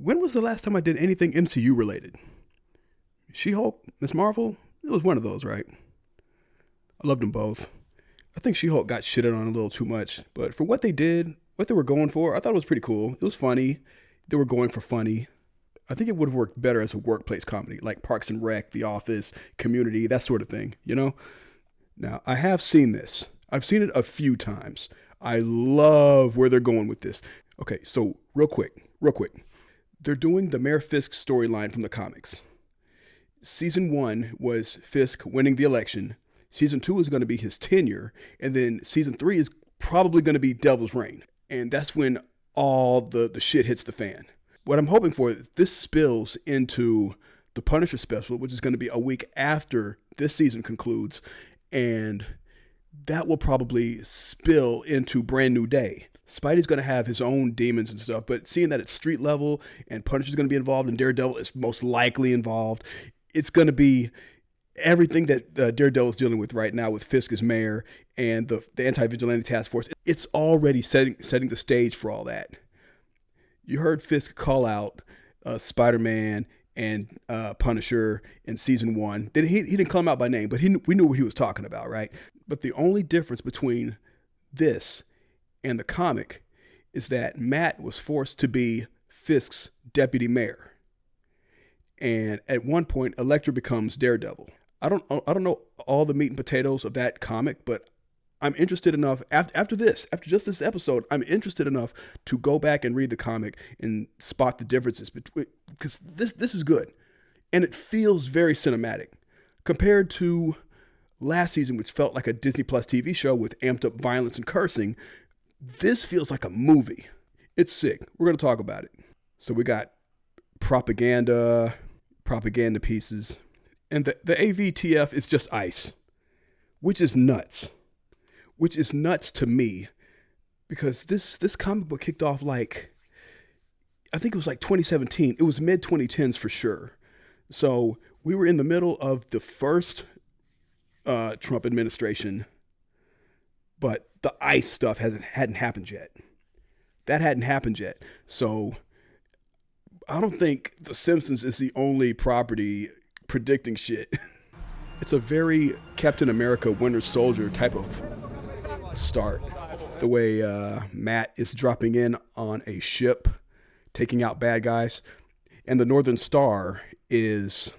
When was the last time I did anything MCU related? She-Hulk, Miss Marvel? It was one of those, right? I loved them both. I think She-Hulk got shitted on a little too much, but for what they did, what they were going for, I thought it was pretty cool. It was funny. They were going for funny. I think it would have worked better as a workplace comedy, like Parks and Rec, The Office, Community, that sort of thing, you know? Now, I have seen this. I've seen it a few times. I love where they're going with this. Okay, so real quick. They're doing the Mayor Fisk storyline from the comics. Season 1 was Fisk winning the election. Season 2 is going to be his tenure. And then Season 3 is probably going to be Devil's Reign. And that's when all the shit hits the fan. What I'm hoping for, this spills into the Punisher special, which is going to be a week after this season concludes. And that will probably spill into Brand New Day. Spidey's going to have his own demons and stuff, but seeing that it's street level and Punisher's going to be involved and Daredevil is most likely involved, it's going to be everything that Daredevil is dealing with right now with Fisk as mayor and the anti-vigilante task force. It's already setting the stage for all that. You heard Fisk call out Spider-Man and Punisher in season 1. He didn't call him out by name, but we knew what he was talking about, right? But the only difference between this and the comic is that Matt was forced to be Fisk's deputy mayor. And at one point, Elektra becomes Daredevil. I don't know all the meat and potatoes of that comic, but I'm interested enough after just this episode, I'm interested enough to go back and read the comic and spot the differences between, because this is good. And it feels very cinematic compared to last season, which felt like a Disney Plus TV show with amped up violence and cursing. This feels like a movie. It's sick. We're going to talk about it. So we got propaganda pieces. And the AVTF is just ice, which is nuts. Which is nuts to me because this comic book kicked off like, I think it was like 2017. It was mid 2010s for sure. So we were in the middle of the first Trump administration, but the ICE stuff hadn't happened yet. That hadn't happened yet. So I don't think The Simpsons is the only property predicting shit. It's a very Captain America Winter Soldier type of start. The way Matt is dropping in on a ship, taking out bad guys, and the Northern Star is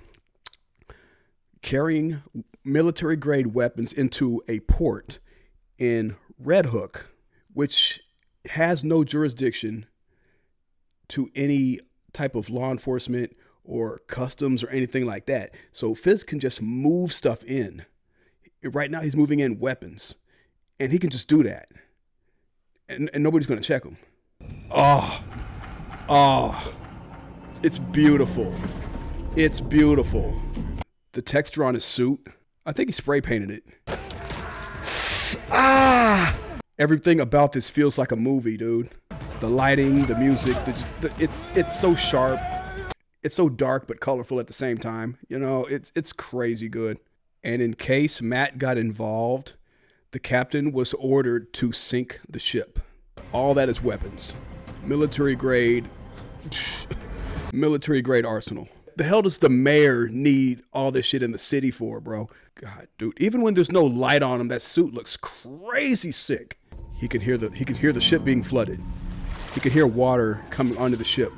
carrying military-grade weapons into a port in Red Hook, which has no jurisdiction to any type of law enforcement or customs or anything like that. So Fisk can just move stuff in. Right now he's moving in weapons, and he can just do that. And nobody's going to check him. Oh, it's beautiful. It's beautiful. The texture on his suit, I think he spray painted it. Everything about this feels like a movie, dude. The lighting, the music, it's so sharp. It's so dark but colorful at the same time. You know, it's crazy good. And in case Matt got involved, the captain was ordered to sink the ship. All that is weapons. Military grade arsenal. The hell does the mayor need all this shit in the city for, bro? God, dude. Even when there's no light on him, that suit looks crazy sick. He can hear the ship being flooded. He can hear water coming onto the ship.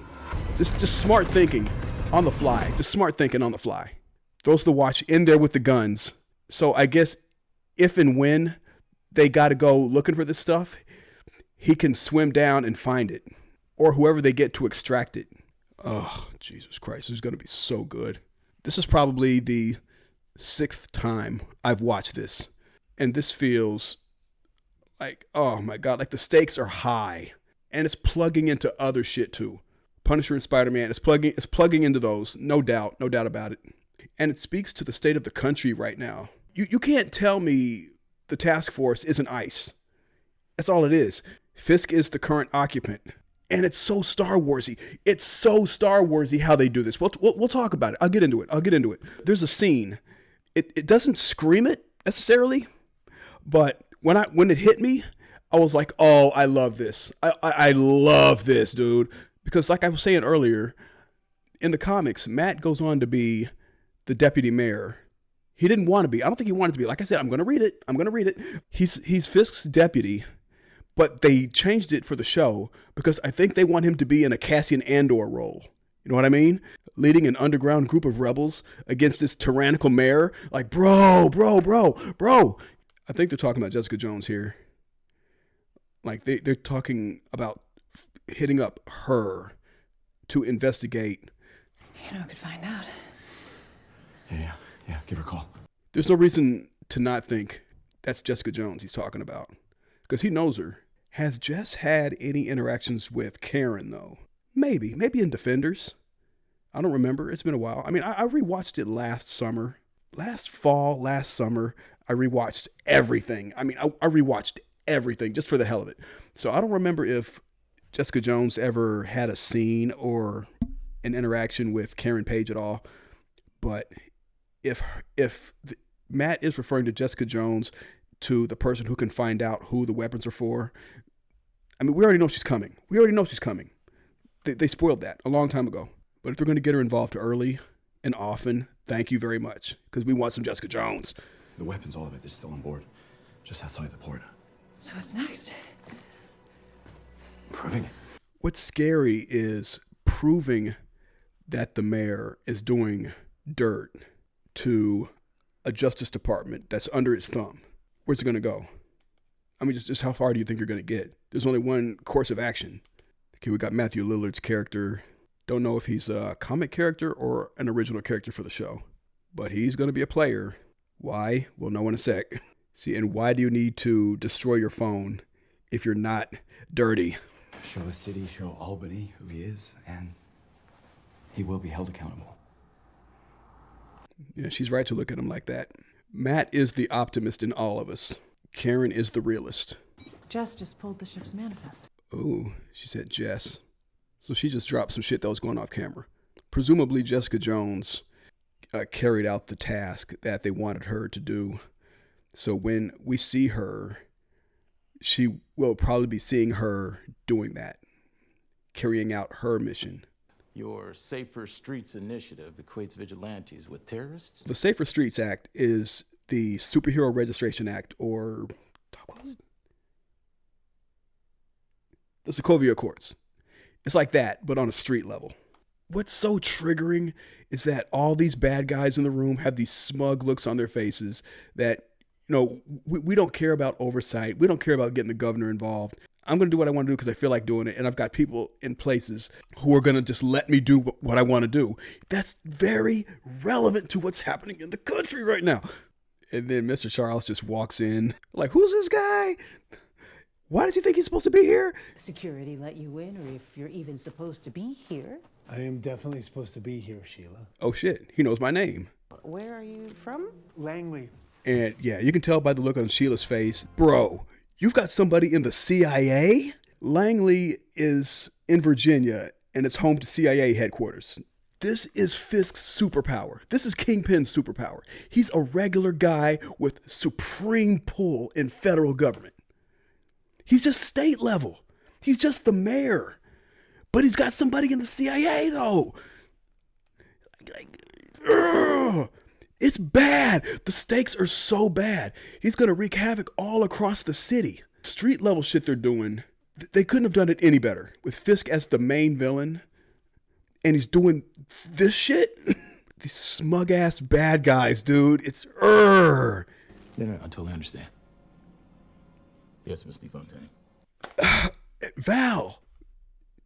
Just smart thinking on the fly. Just smart thinking on the fly. Throws the watch in there with the guns. So I guess if and when they got to go looking for this stuff, he can swim down and find it. Or whoever they get to extract it. Oh, Jesus Christ. This is going to be so good. This is probably the 6th time I've watched this. And this feels like, oh my God, like the stakes are high. And it's plugging into other shit too. Punisher and Spider-Man, it's plugging into those. No doubt about it. And it speaks to the state of the country right now. You can't tell me the task force isn't ICE. That's all it is. Fisk is the current occupant. And it's so Star Warsy. It's so Star Warsy how they do this. We'll talk about it. I'll get into it. There's a scene. It doesn't scream it necessarily, but when it hit me, I was like, oh, I love this. I love this, dude. Because like I was saying earlier, in the comics, Matt goes on to be the deputy mayor. He didn't want to be. I don't think he wanted to be. Like I said, I'm going to read it. He's Fisk's deputy, but they changed it for the show because I think they want him to be in a Cassian Andor role. You know what I mean? Leading an underground group of rebels against this tyrannical mayor. Like, bro. I think they're talking about Jessica Jones here. Like, they're talking about hitting up her to investigate. You know, I could find out. Yeah, give her a call. There's no reason to not think that's Jessica Jones he's talking about. Because he knows her. Has Jess had any interactions with Karen, though? Maybe in Defenders. I don't remember. It's been a while. I mean, I rewatched it last summer. Last summer, I rewatched everything. I mean, I rewatched everything just for the hell of it. So I don't remember if Jessica Jones ever had a scene or an interaction with Karen Page at all. But if Matt is referring to Jessica Jones to the person who can find out who the weapons are for, I mean, we already know she's coming. They spoiled that a long time ago. But if they're going to get her involved early and often, thank you very much. Because we want some Jessica Jones. The weapons, all of it, is still on board. Just outside the port. So what's next? Proving it. What's scary is proving that the mayor is doing dirt to a Justice Department that's under its thumb. Where's it going to go? I mean, just how far do you think you're going to get? There's only one course of action. Okay, we got Matthew Lillard's character. Don't know if he's a comic character or an original character for the show. But he's going to be a player. Why? We'll know in a sec. See, and why do you need to destroy your phone if you're not dirty? Show the city, show Albany who he is, and he will be held accountable. Yeah, she's right to look at him like that. Matt is the optimist in all of us. Karen is the realist. Jess just pulled the ship's manifest. Oh, she said Jess. So she just dropped some shit that was going off camera. Presumably Jessica Jones carried out the task that they wanted her to do. So when we see her, she will probably be seeing her doing that, carrying out her mission. Your Safer Streets initiative equates vigilantes with terrorists? The Safer Streets Act is the Superhero Registration Act, or what was it? The Sokovia Accords. It's like that, but on a street level. What's so triggering is that all these bad guys in the room have these smug looks on their faces that, you know, we don't care about oversight. We don't care about getting the governor involved. I'm going to do what I want to do because I feel like doing it. And I've got people in places who are going to just let me do what I want to do. That's very relevant to what's happening in the country right now. And then Mr. Charles just walks in like, who's this guy? Why does he think he's supposed to be here? Security let you in, or if you're even supposed to be here. I am definitely supposed to be here, Sheila. Oh shit, he knows my name. Where are you from? Langley. And yeah, you can tell by the look on Sheila's face. Bro, you've got somebody in the CIA? Langley is in Virginia, and it's home to CIA headquarters. This is Fisk's superpower. This is Kingpin's superpower. He's a regular guy with supreme pull in federal government. He's just state level. He's just the mayor. But he's got somebody in the CIA, though. It's bad. The stakes are so bad. He's going to wreak havoc all across the city. Street level shit they're doing, they couldn't have done it any better. With Fisk as the main villain, and he's doing this shit. These smug ass bad guys, dude. It's No, I totally understand. Yes, Mr. Fontaine. Val.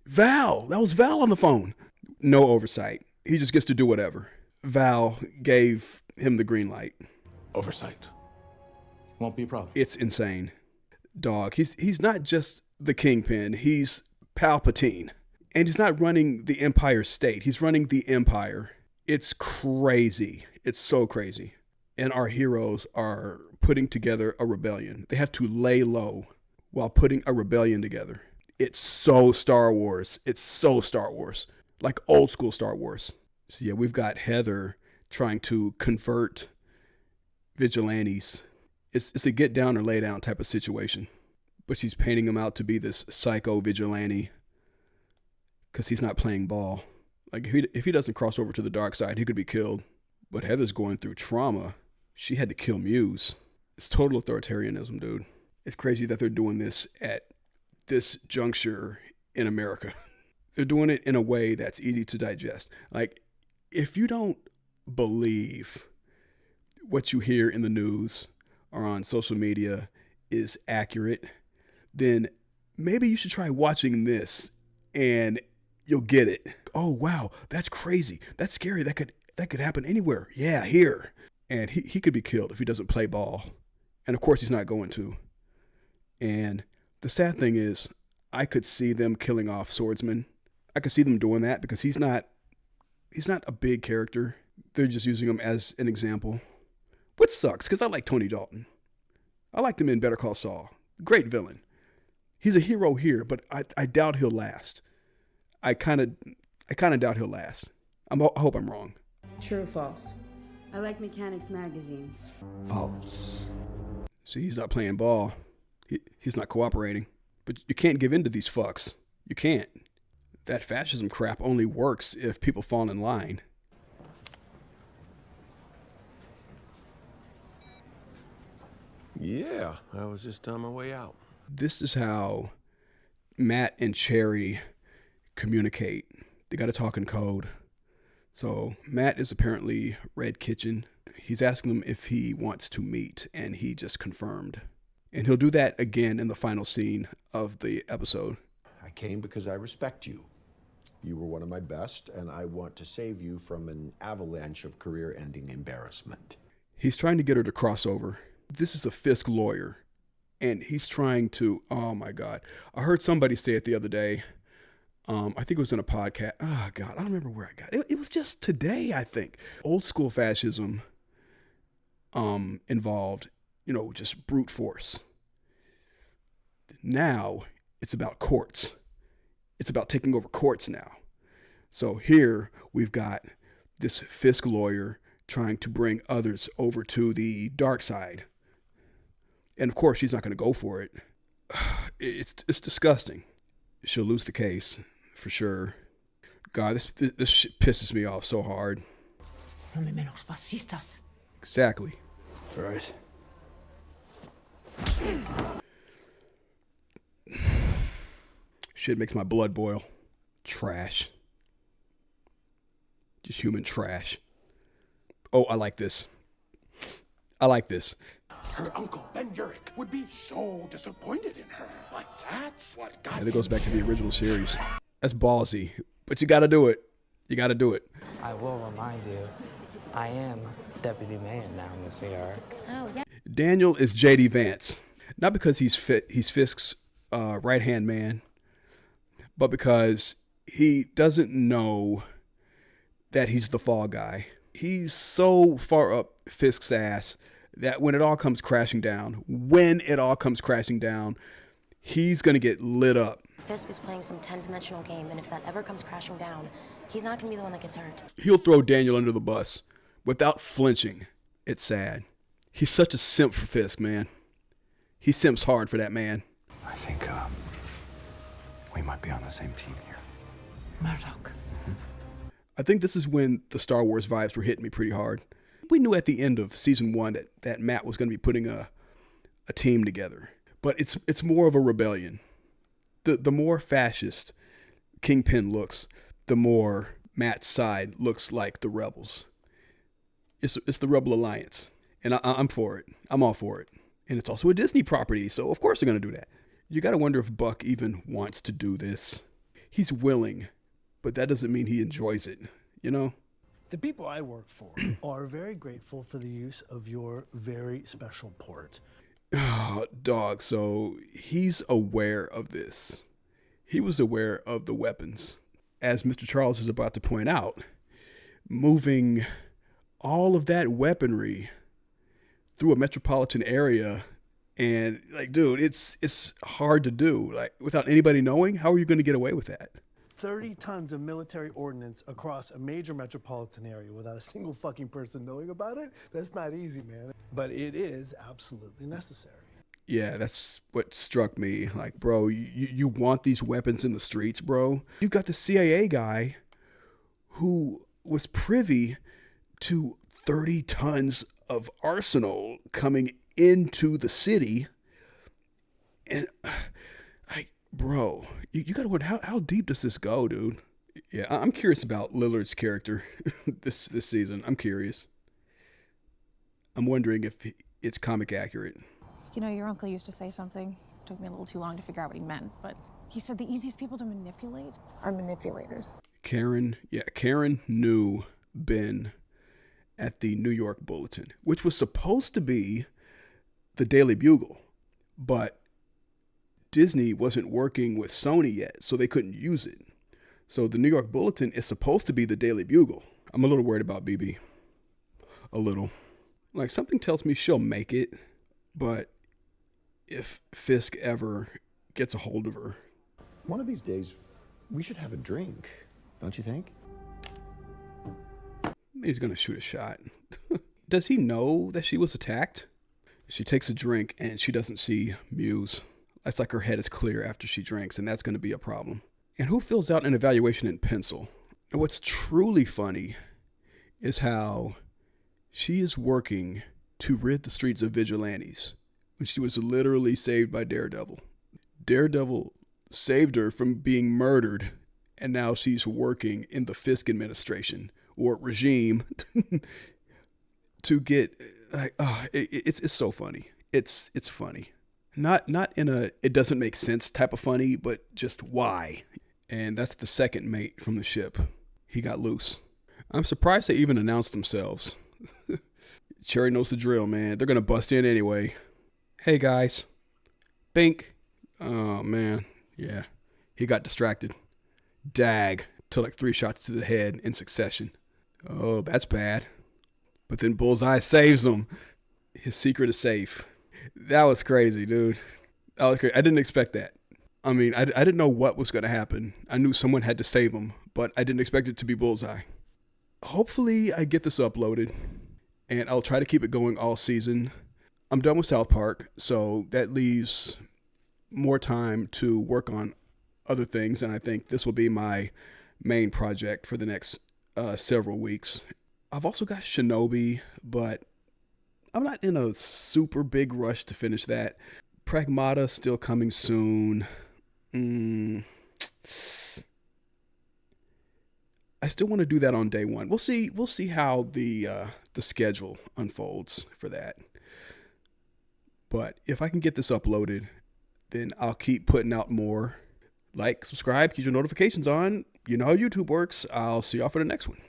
That was Val on the phone. No oversight. He just gets to do whatever. Val gave him the green light. Oversight. Won't be a problem. It's insane. Dog, he's not just the Kingpin. He's Palpatine. And he's not running the Empire State. He's running the Empire. It's crazy. It's so crazy. And our heroes are putting together a rebellion. They have to lay low while putting a rebellion together. It's so Star Wars. Like old school Star Wars. So yeah, we've got Heather trying to convert vigilantes. It's a get down or lay down type of situation. But she's painting him out to be this psycho vigilante because he's not playing ball. Like, if he doesn't cross over to the dark side, he could be killed. But Heather's going through trauma. She had to kill Muse. It's total authoritarianism, dude. It's crazy that they're doing this at this juncture in America. They're doing it in a way that's easy to digest. Like, if you don't believe what you hear in the news or on social media is accurate, then maybe you should try watching this and you'll get it. Oh, wow, that's crazy. That's scary. That could happen anywhere. Yeah, here. And he could be killed if he doesn't play ball. And of course he's not going to. And the sad thing is, I could see them killing off Swordsman. I could see them doing that because he's not a big character. They're just using him as an example. Which sucks, because I like Tony Dalton. I liked him in Better Call Saul. Great villain. He's a hero here, but I doubt he'll last. I kind of doubt he'll last. I hope I'm wrong. True or false? I like mechanics magazines. False. See, he's not playing ball. He's not cooperating. But you can't give in to these fucks. You can't. That fascism crap only works if people fall in line. Yeah, I was just on my way out. This is how Matt and Cherry communicate. They got to talk in code. So Matt is apparently Red Kitchen. He's asking him if he wants to meet, and he just confirmed. And he'll do that again in the final scene of the episode. I came because I respect you. You were one of my best, and I want to save you from an avalanche of career-ending embarrassment. He's trying to get her to cross over. This is a Fisk lawyer, and he's trying to, oh my God. I heard somebody say it the other day. I think it was in a podcast. Oh God, I don't remember where I got it. It was just today, I think. Old school fascism involved, just brute force. Now it's about courts. It's about taking over courts now. So here we've got this Fisk lawyer trying to bring others over to the dark side. And of course, she's not going to go for it. It's disgusting. She'll lose the case, for sure. God, this shit pisses me off so hard. No me menos fascistas. Exactly. Right. Shit makes my blood boil. Trash. Just human trash. Oh, I like this. Her uncle, Ben Urich, would be so disappointed in her. But that's what got And it goes back to the original series. That's ballsy, but you gotta do it. I will remind you, I am Deputy Mayor now, Miss York. Oh, yeah. Daniel is J.D. Vance. Not because he's Fisk's right-hand man, but because he doesn't know that he's the fall guy. He's so far up Fisk's ass that when it all comes crashing down, he's going to get lit up. Fisk is playing some 10-dimensional game, and if that ever comes crashing down, he's not going to be the one that gets hurt. He'll throw Daniel under the bus without flinching. It's sad. He's such a simp for Fisk, man. He simps hard for that man. I think, we might be on the same team here. Murdoch. I think this is when the Star Wars vibes were hitting me pretty hard. We knew at the end of season 1 that Matt was going to be putting a team together. But it's more of a rebellion. The more fascist Kingpin looks, the more Matt's side looks like the rebels. It's the Rebel Alliance. And I'm for it. I'm all for it. And it's also a Disney property, so of course they're going to do that. You got to wonder if Buck even wants to do this. He's willing, but that doesn't mean he enjoys it, The people I work for are very grateful for the use of your very special port. Oh, dog, so he's aware of this. He was aware of the weapons. As Mr. Charles is about to point out, moving all of that weaponry through a metropolitan area, and dude, it's hard to do. Without anybody knowing, how are you going to get away with that? 30 tons of military ordnance across a major metropolitan area without a single fucking person knowing about it? That's not easy, man. But it is absolutely necessary. Yeah, that's what struck me. Like, bro, you want these weapons in the streets, bro? You got the CIA guy who was privy to 30 tons of arsenal coming into the city. And bro, you gotta wonder, how deep does this go, dude? Yeah, I'm curious about Lillard's character this season. I'm curious. I'm wondering if it's comic accurate. You know, your uncle used to say something. It took me a little too long to figure out what he meant, but he said the easiest people to manipulate are manipulators. Karen knew Ben at the New York Bulletin, which was supposed to be the Daily Bugle, but Disney wasn't working with Sony yet, so they couldn't use it. So the New York Bulletin is supposed to be the Daily Bugle. I'm a little worried about BB. A little. Like, something tells me she'll make it, but if Fisk ever gets a hold of her. One of these days, we should have a drink, don't you think? He's gonna shoot a shot. Does he know that she was attacked? She takes a drink and she doesn't see Muse. That's like her head is clear after she drinks, and that's gonna be a problem. And who fills out an evaluation in pencil? And what's truly funny is how she is working to rid the streets of vigilantes when she was literally saved by Daredevil. Daredevil saved her from being murdered, and now she's working in the Fisk administration or regime to get it's so funny. It's funny. Not in a it doesn't make sense type of funny, but just why. And that's the second mate from the ship. He got loose. I'm surprised they even announced themselves. Cherry knows the drill, man. They're gonna bust in anyway. Hey guys. Bink. Oh man. Yeah. He got distracted. Dag. Took like 3 shots to the head in succession. Oh, that's bad. But then Bullseye saves him. His secret is safe. That was crazy, dude. That was crazy. I didn't expect that. I mean, I didn't know what was going to happen. I knew someone had to save him, but I didn't expect it to be Bullseye. Hopefully I get this uploaded, and I'll try to keep it going all season. I'm done with South Park, so that leaves more time to work on other things, and I think this will be my main project for the next several weeks. I've also got Shinobi, but I'm not in a super big rush to finish that. Pragmata still coming soon. I still want to do that on day one. We'll see how the schedule unfolds for that. But if I can get this uploaded, then I'll keep putting out more. Like, subscribe, keep your notifications on. You know how YouTube works. I'll see y'all for the next one.